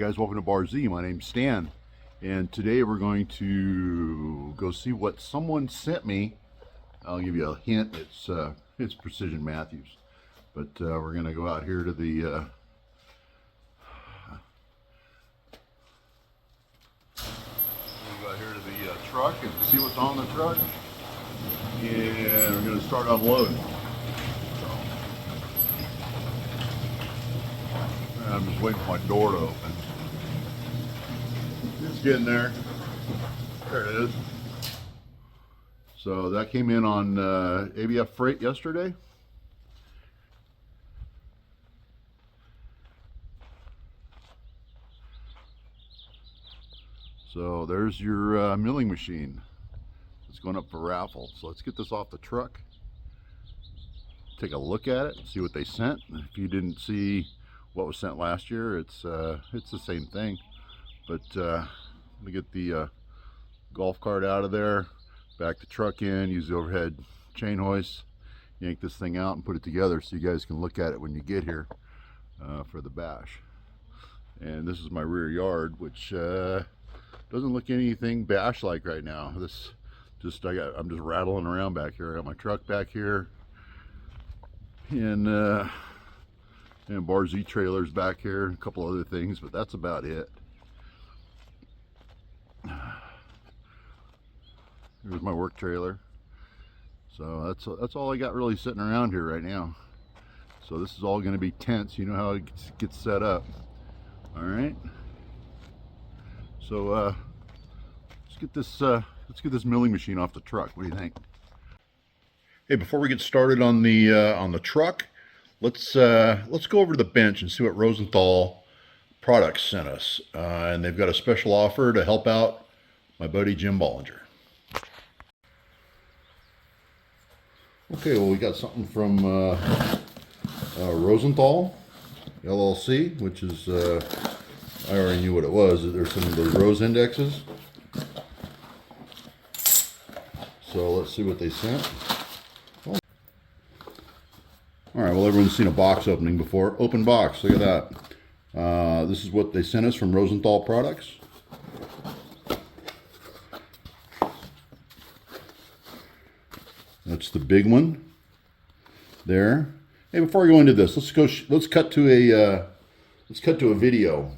guys, welcome to Bar Z. My name's Stan, and today we're going to go see what someone sent me. I'll give you a hint. It's Precision Matthews, but we're going to go out here to the truck and see what's on the truck, and we're going to start unloading. I'm just waiting for my door to open. It's getting there. There it is. So that came in on ABF Freight yesterday. So there's your milling machine. It's going up for raffle. So let's get this off the truck. Take a look at it, see what they sent. If you didn't see what was sent last year, it's the same thing. But let me get the golf cart out of there, back the truck in, use the overhead chain hoist, yank this thing out and put it together so you guys can look at it when you get here for the bash. And this is my rear yard, which doesn't look anything bash like right now. I'm just rattling around back here. I got my truck back here, and Bar Z trailers back here, a couple other things, but that's about it. Here's my work trailer. So that's all I got really sitting around here right now. So this is all going to be tents. You know how it gets set up. All right. So let's get this milling machine off the truck. What do you think? Hey, before we get started on the truck, let's go over to the bench and see what Rosenthal products sent us. And they've got a special offer to help out my buddy Jim Bollinger. Okay, well, we got something from Rosenthal LLC, which is I already knew what it was. There's some of those rose indexes. So let's see what they sent. Oh. All right, well, everyone's seen a box opening before. Open box, look at that. This is what they sent us from Rosenthal Products. That's the big one there. Hey, before we go into this, let's cut to a video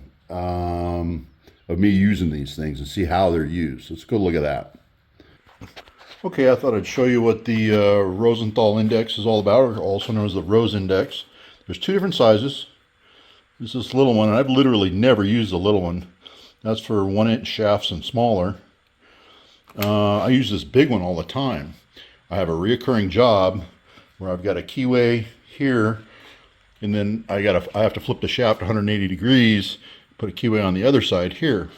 of me using these things and see how they're used. Let's go look at that. Okay, I thought I'd show you what the Rosenthal index is all about, or also known as the Rose Index. There's two different sizes. This is this little one, and I've literally never used the little one. That's for 1-inch shafts and smaller. I use this big one all the time. I have a reoccurring job where I've got a keyway here, and then I have to flip the shaft 180 degrees, put a keyway on the other side here.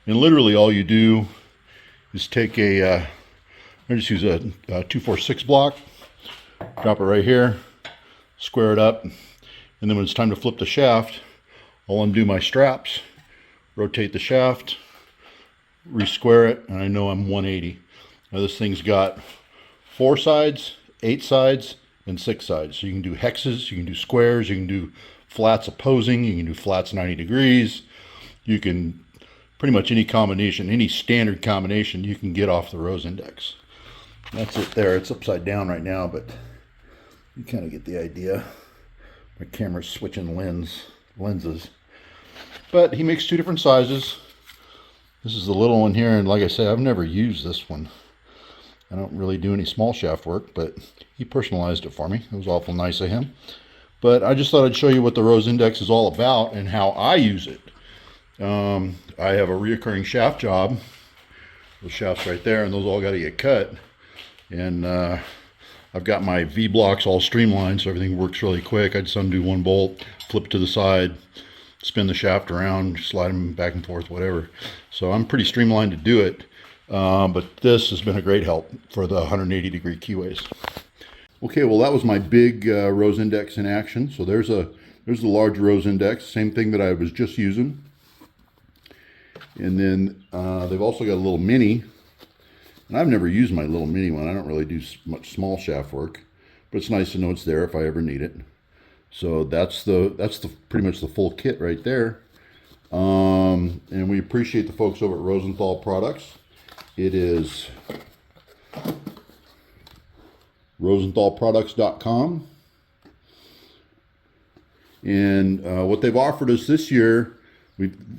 And literally all you do is take I just use a 246 block, drop it right here, square it up, and then when it's time to flip the shaft, I'll undo my straps, rotate the shaft, re-square it, and I know I'm 180. Now this thing's got 4 sides, 8 sides, and 6 sides. So you can do hexes, you can do squares, you can do flats opposing, you can do flats 90 degrees. You can pretty much any combination, any standard combination you can get off the Rose Index. That's it there. It's upside down right now, but you kind of get the idea. My camera's switching lenses. But he makes 2 different sizes. This is the little one here, and like I say, I've never used this one. I don't really do any small shaft work, but he personalized it for me. It was awful nice of him. But I just thought I'd show you what the Rose Index is all about and how I use it. I have a reoccurring shaft job. Those shafts right there, and those all got to get cut. And I've got my V blocks all streamlined, so everything works really quick. I just undo one bolt, flip it to the side, spin the shaft around, slide them back and forth, whatever. So I'm pretty streamlined to do it. But this has been a great help for the 180 degree keyways. Okay, well, that was my big Rose Index in action. So there's the large Rose Index, same thing that I was just using. And then they've also got a little mini. And I've never used my little mini one. I don't really do much small shaft work, but it's nice to know it's there if I ever need it. So that's pretty much the full kit right there. And we appreciate the folks over at Rosenthal Products. It is rosenthalproducts.com. And what they've offered us this year,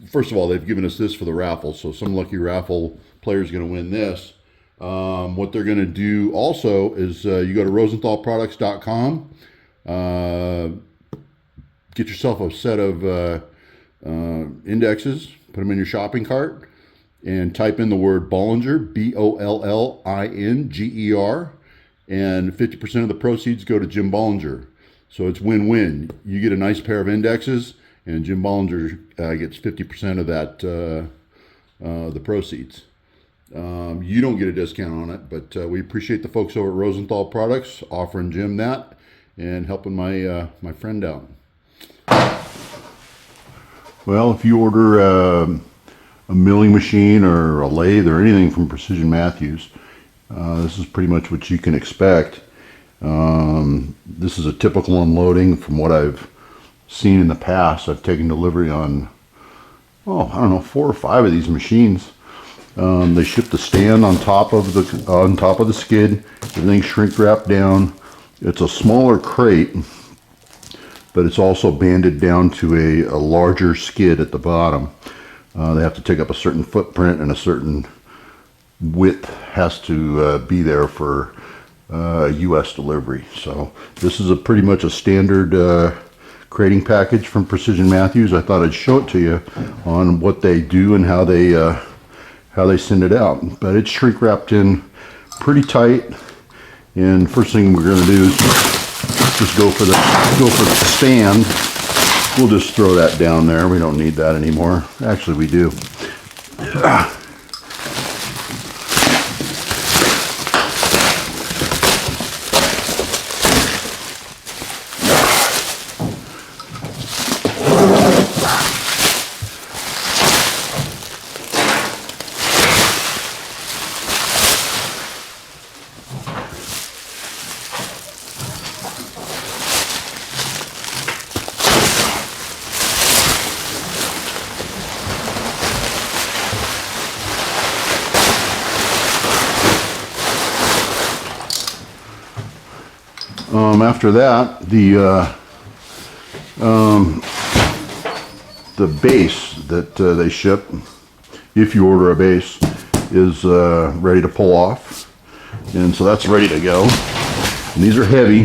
first of all, they've given us this for the raffle, so some lucky raffle player is going to win this. What they're going to do also is you go to rosenthalproducts.com, get yourself a set of indexes, put them in your shopping cart, and type in the word Bollinger, Bollinger, and 50% of the proceeds go to Jim Bollinger. So it's win-win. You get a nice pair of indexes, and Jim Bollinger gets 50% of that, the proceeds. You don't get a discount on it, but we appreciate the folks over at Rosenthal Products offering Jim that and helping my my friend out. Well, if you order a milling machine or a lathe or anything from Precision Matthews, this is pretty much what you can expect. This is a typical unloading from what I've seen in the past. I've taken delivery on, I don't know, 4 or 5 of these machines. They ship the stand on top of the skid. Everything's shrink wrapped down. It's a smaller crate, but it's also banded down to a larger skid at the bottom. They have to take up a certain footprint, and a certain width has to be there for U.S. delivery. So this is pretty much a standard crating package from Precision Matthews. I thought I'd show it to you on what they do and how they send it out. But it's shrink wrapped in pretty tight. And first thing we're going to do is just go for the stand. We'll just throw that down there. We don't need that anymore. Actually, we do. After that, the base that they ship, if you order a base, is ready to pull off, and so that's ready to go. And these are heavy,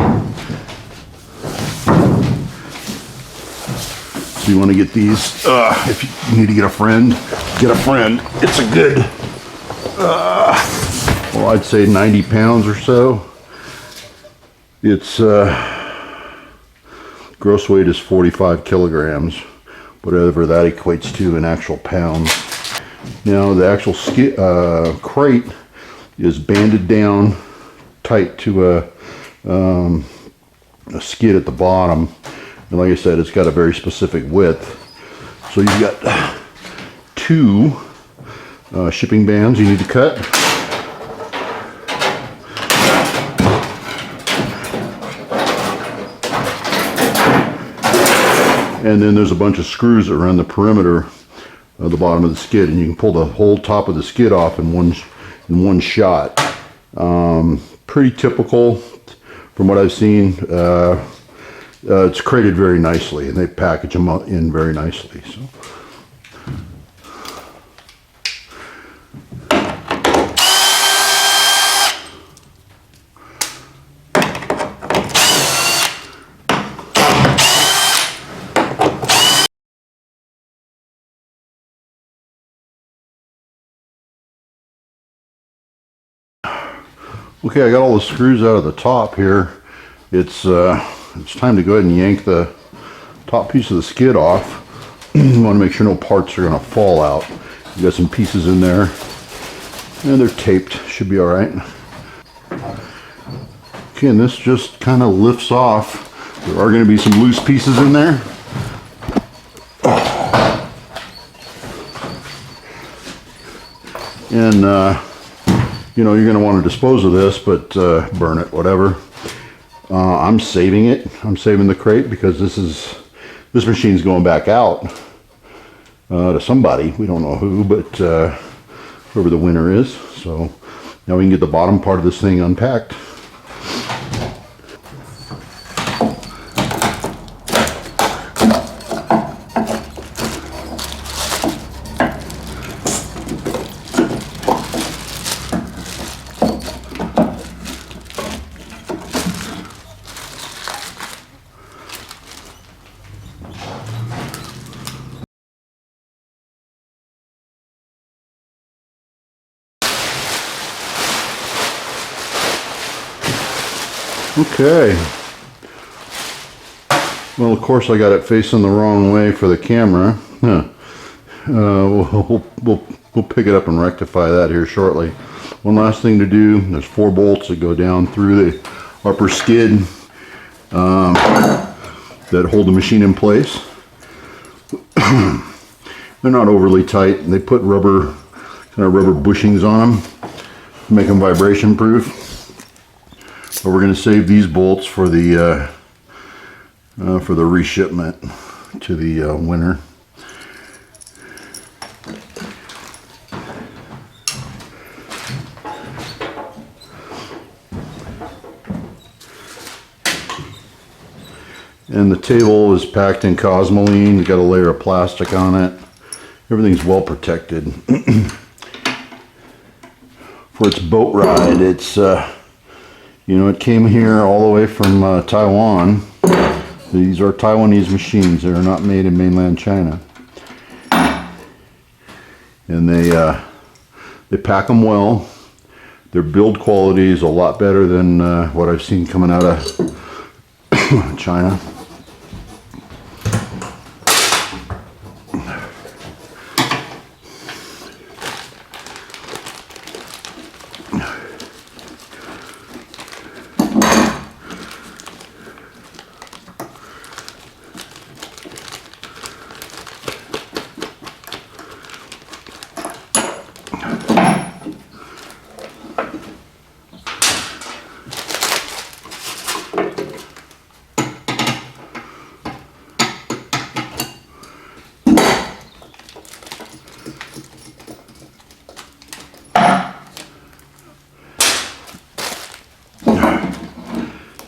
so you want to get these. If you need to get a friend, get a friend. It's a good, well, I'd say 90 pounds or so. Its gross weight is 45 kilograms, whatever that equates to in actual pounds. Now the actual crate is banded down tight to a skid at the bottom, and like I said, it's got a very specific width. So you've got 2 shipping bands you need to cut. And then there's a bunch of screws that run the perimeter of the bottom of the skid, and you can pull the whole top of the skid off in one shot. Pretty typical from what I've seen. It's crated very nicely, and they package them in very nicely. So. Okay, I got all the screws out of the top here. It's time to go ahead and yank the top piece of the skid off. You want to make sure no parts are going to fall out. You got some pieces in there, and they're taped. Should be all right. Okay, and this just kind of lifts off. There are going to be some loose pieces in there. And you know, you're going to want to dispose of this, but burn it, whatever. I'm saving it. I'm saving the crate because this machine's going back out. to somebody. We don't know who, but whoever the winner is. So now we can get the bottom part of this thing unpacked. Okay. Well, of course, I got it facing the wrong way for the camera. Huh. We'll pick it up and rectify that here shortly. One last thing to do. There's 4 bolts that go down through the upper skid that hold the machine in place. They're not overly tight. They put rubber bushings on them to make them vibration proof. But we're going to save these bolts for the reshipment to the winner. And the table is packed in Cosmoline. It's got a layer of plastic on it. Everything's well protected. For its boat ride, it's it came here all the way from Taiwan. These are Taiwanese machines. They are not made in mainland China. And they pack them well. Their build quality is a lot better than what I've seen coming out of China.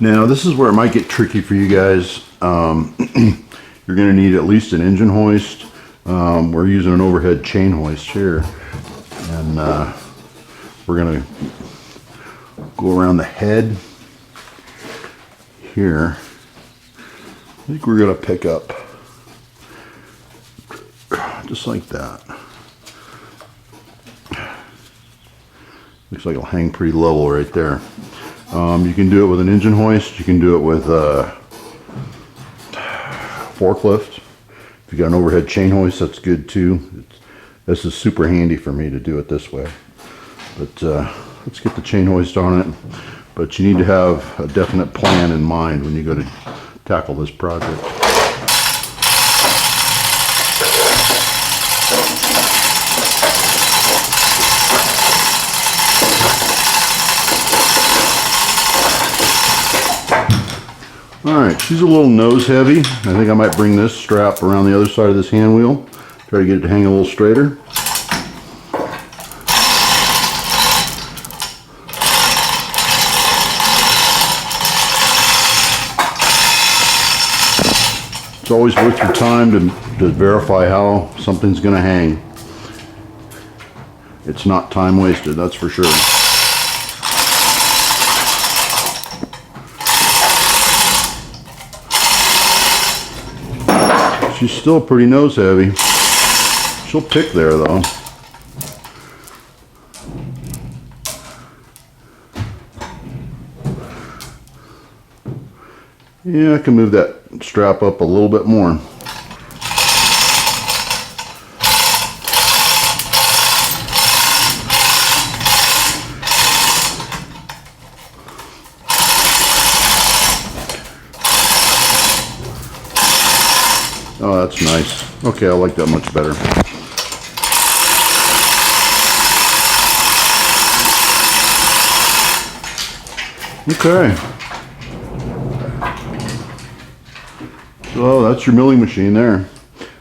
Now this is where it might get tricky for you guys. You're going to need at least an engine hoist. We're using an overhead chain hoist here, and we're going to go around the head here. I think we're going to pick up just like that. Looks like it'll hang pretty level right there. You can do it with an engine hoist. You can do it with a forklift. If you got an overhead chain hoist, that's good too. This is super handy for me to do it this way. But let's get the chain hoist on it. But you need to have a definite plan in mind when you go to tackle this project. Alright, she's a little nose heavy. I think I might bring this strap around the other side of this hand wheel. Try to get it to hang a little straighter. It's always worth your time to verify how something's going to hang. It's not time wasted, that's for sure. She's still pretty nose heavy. She'll pick there though. Yeah, I can move that strap up a little bit more. Oh, that's nice. Okay, I like that much better. Okay. So that's your milling machine there.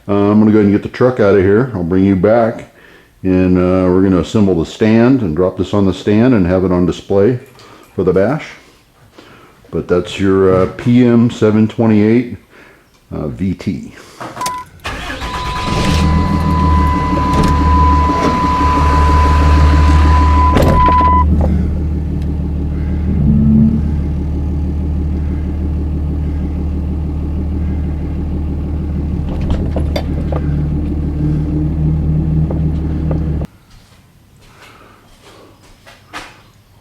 I'm going to go ahead and get the truck out of here. I'll bring you back, and we're going to assemble the stand and drop this on the stand and have it on display for the bash. But that's your PM 728 VT.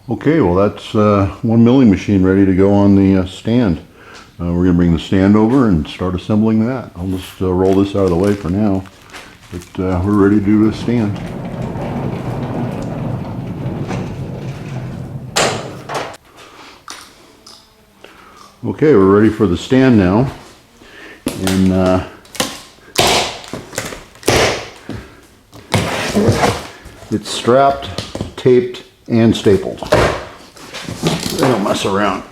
Okay, well that's one milling machine ready to go on the stand. We're going to bring the stand over and start assembling that. I'll just roll this out of the way for now, but we're ready to do the stand. Okay, we're ready for the stand now, and it's strapped, taped, and stapled. They don't mess around.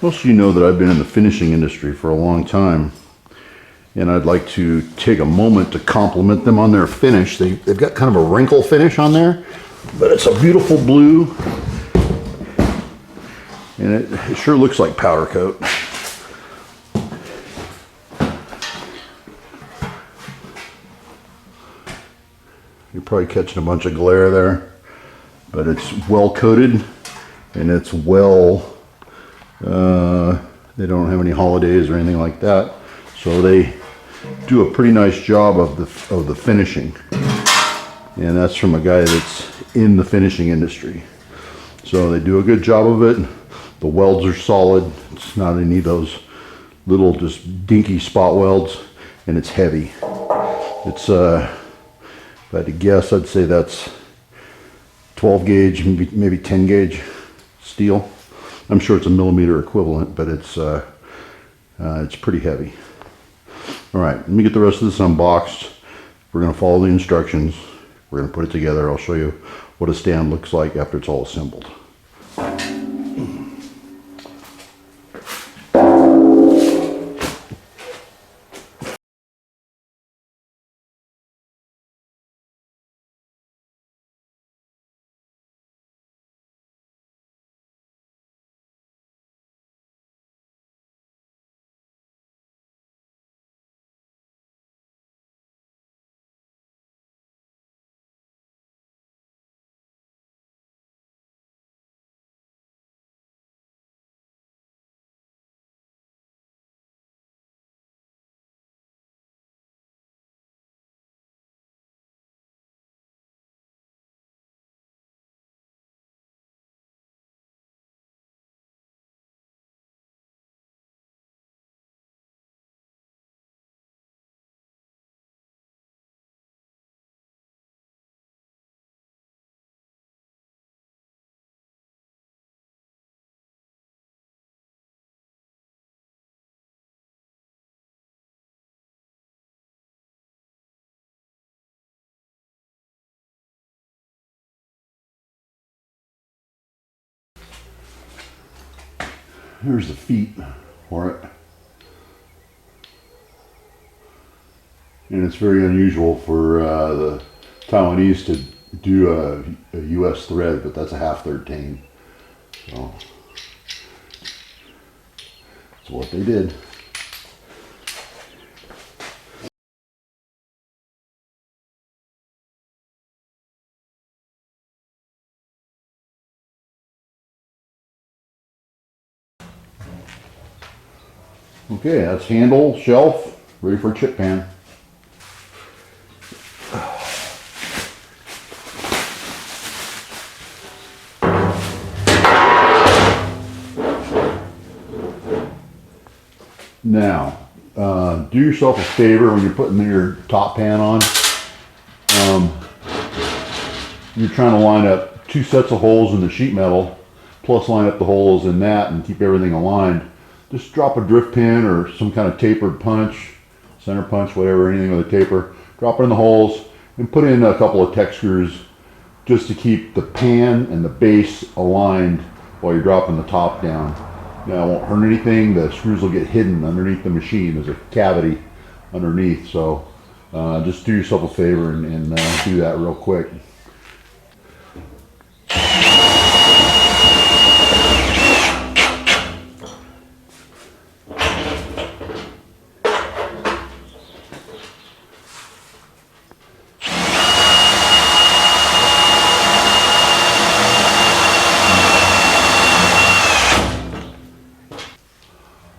Most of you know that I've been in the finishing industry for a long time, and I'd like to take a moment to compliment them on their finish. They've got kind of a wrinkle finish on there, but it's a beautiful blue, and it sure looks like powder coat. You're probably catching a bunch of glare there, but it's well coated, and it's well, they don't have any holidays or anything like that, so they do a pretty nice job of the finishing, and that's from a guy that's in the finishing industry. So they do a good job of it. The welds are solid. It's not any of those little just dinky spot welds, and it's heavy. It's if I had to guess, I'd say that's 12 gauge, maybe 10 gauge steel. I'm sure it's a millimeter equivalent, but it's pretty heavy. All right, let me get the rest of this unboxed. We're going to follow the instructions. We're going to put it together. I'll show you what a stand looks like after it's all assembled. Here's the feet for it. And it's very unusual for the Taiwanese to do a US thread, but that's a 1/2 tane. So that's what they did. Okay, that's handle, shelf, ready for a chip pan. Now, do yourself a favor when you're putting your top pan on. You're trying to line up 2 sets of holes in the sheet metal, plus line up the holes in that and keep everything aligned. Just drop a drift pin or some kind of tapered punch, center punch, whatever, anything with a taper. Drop it in the holes and put in a couple of tech screws just to keep the pan and the base aligned while you're dropping the top down. Now, it won't hurt anything. The screws will get hidden underneath the machine. There's a cavity underneath, so just do yourself a favor and do that real quick.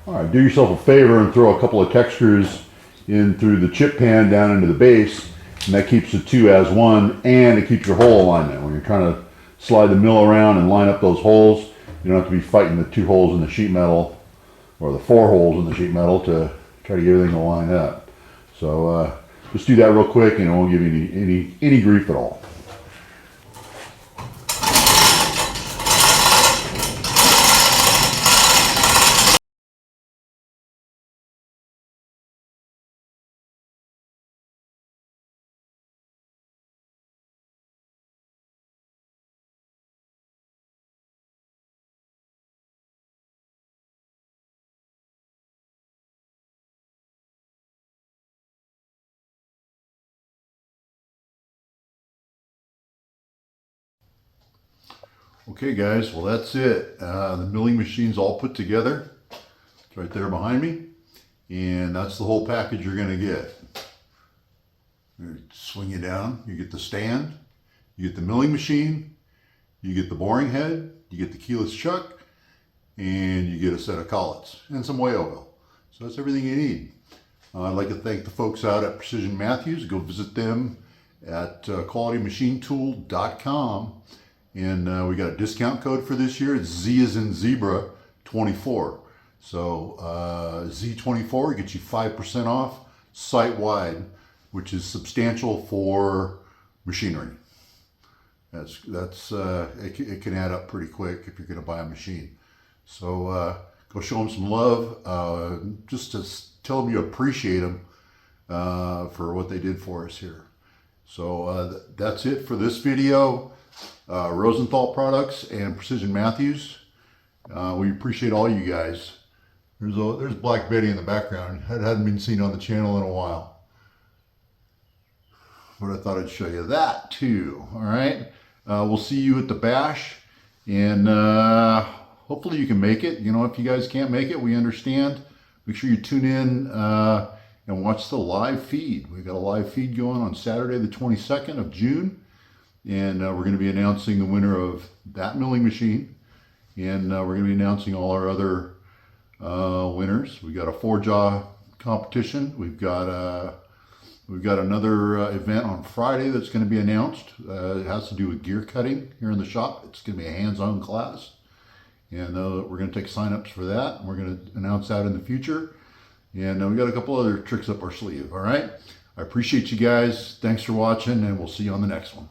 All right, do yourself a favor and throw a couple of tech screws in through the chip pan down into the base, and that keeps the two as one, and it keeps your hole alignment. When you're trying to slide the mill around and line up those holes, you don't have to be fighting the 2 holes in the sheet metal or the 4 holes in the sheet metal to try to get everything to line up. So just do that real quick and it won't give you any grief at all. Okay guys, well that's it. The milling machine's all put together. It's right there behind me. And that's the whole package you're going to get. Swing you down, you get the stand, you get the milling machine, you get the boring head, you get the keyless chuck, and you get a set of collets and some weigh oil. So that's everything you need. I'd like to thank the folks out at Precision Matthews. Go visit them at qualitymachinetool.com. And we got a discount code for this year. It's Z as in zebra 24. So Z24 gets you 5% off site-wide, which is substantial for machinery. It can add up pretty quick if you're going to buy a machine. So go show them some love. Just to tell them you appreciate them for what they did for us here. So that's it for this video. Rosenthal Products and Precision Matthews. We appreciate all you guys. There's Black Betty in the background. It hadn't been seen on the channel in a while. But I thought I'd show you that too. All right. We'll see you at the bash. And hopefully you can make it. You know, if you guys can't make it, we understand. Make sure you tune in and watch the live feed. We've got a live feed going on Saturday the 22nd of June. And we're going to be announcing the winner of that milling machine. And we're going to be announcing all our other winners. We got a 4-jaw competition. We've got another event on Friday that's going to be announced. It has to do with gear cutting here in the shop. It's going to be a hands-on class. And we're going to take sign-ups for that. And we're going to announce that in the future. And we got a couple other tricks up our sleeve. All right. I appreciate you guys. Thanks for watching, and we'll see you on the next one.